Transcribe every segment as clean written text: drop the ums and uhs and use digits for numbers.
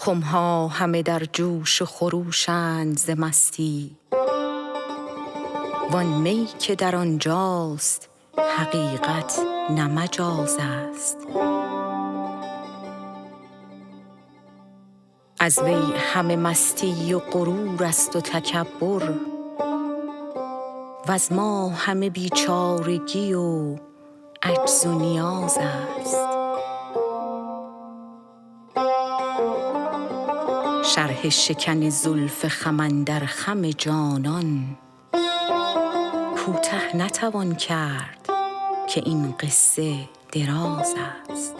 خمها همه در جوش و خروشند ز مستی، وان می که در آنجاست حقیقت نه مجاز است. از وی همه مستی و غرور است و تکبر، وز ما همه بیچارگی و عجز و نیاز است. شرح شکن زلف خم اندر خم جانان کوته نتوان کرد که این قصه دراز است.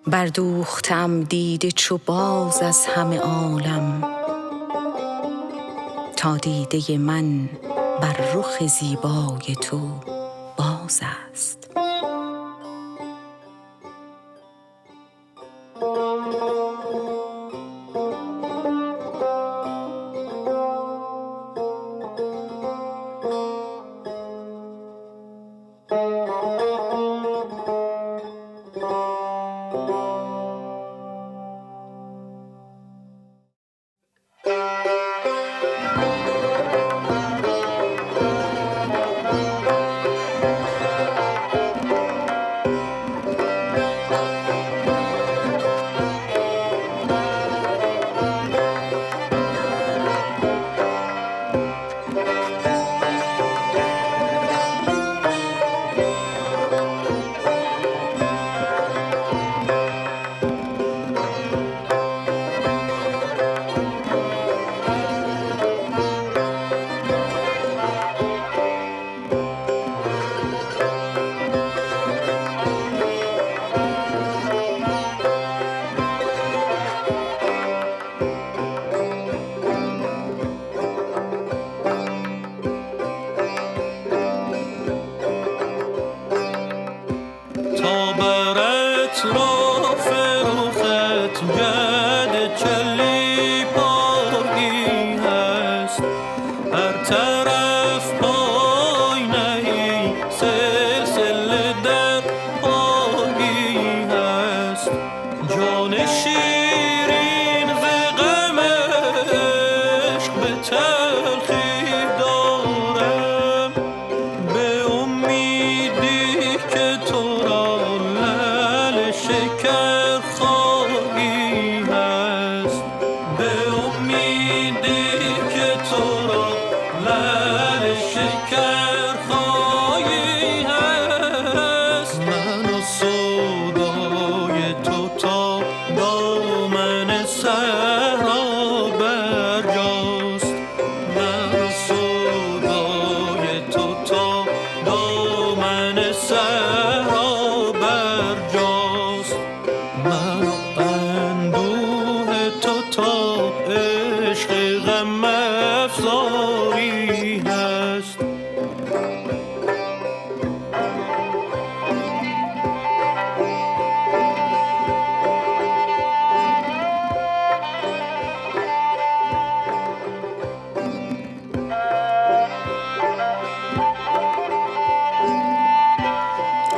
بردوختم دیده چو باز از همه عالم، تا دیده من بر رخ زیبای تو باز است.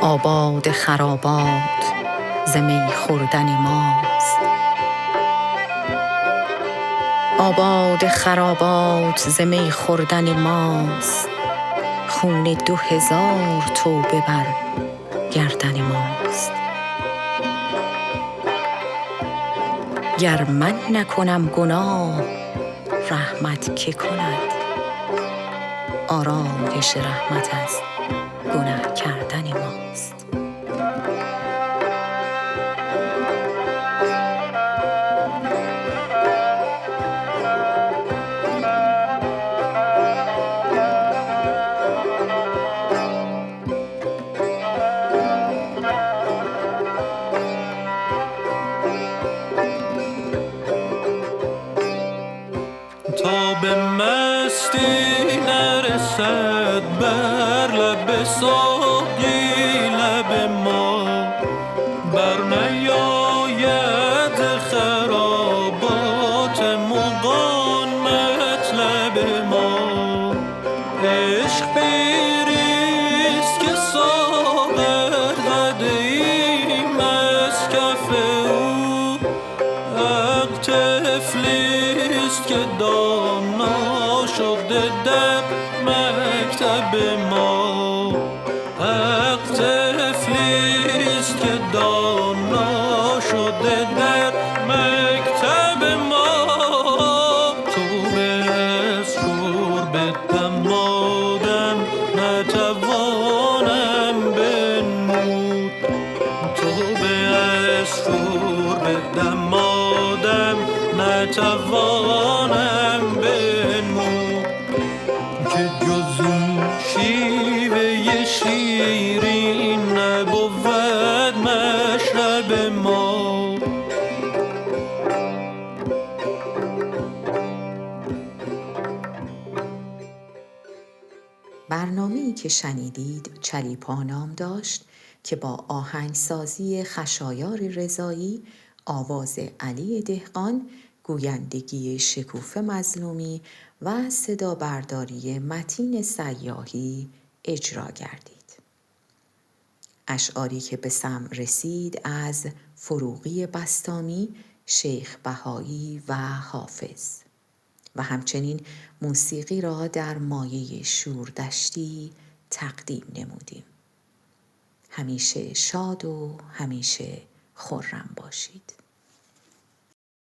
آباد خرابات ز می خوردن ماست. آباد خرابات ز می خوردن ماست، خون 2000 توبه بر گردن ماست. گر من نکنم گناه رحمت که کند، آرایش رحمت از گناه کردن ماست. تا به مستی نرسد بر لب ساقی لب ما، بر نیاید خرابات مغان مطلب ما. عشق پیریست که ساغر قدیم از کف او، طفلیست که دانا شده در مکتب ما. حق طفلیست که دانا شده در مکتب ما. تو به شرب دمادم نتوانم بنمود. تو به شرب دمادم نتوانم بنمود که جز این شیوه شیرین نبود مشرب ما. برنامه‌ای که شنیدید چلیپا نام داشت که با آهنگسازی خشایار رضایی، آواز علی دهقان، گویندگی شکوفه مظلومی و صدا برداری متین سیاحی اجرا گردید. اشعاری که به سمع رسید از فروغی بسطامی، شیخ بهایی و حافظ و همچنین موسیقی را در مایه شوردشتی تقدیم نمودیم. همیشه شاد و همیشه خرم باشید.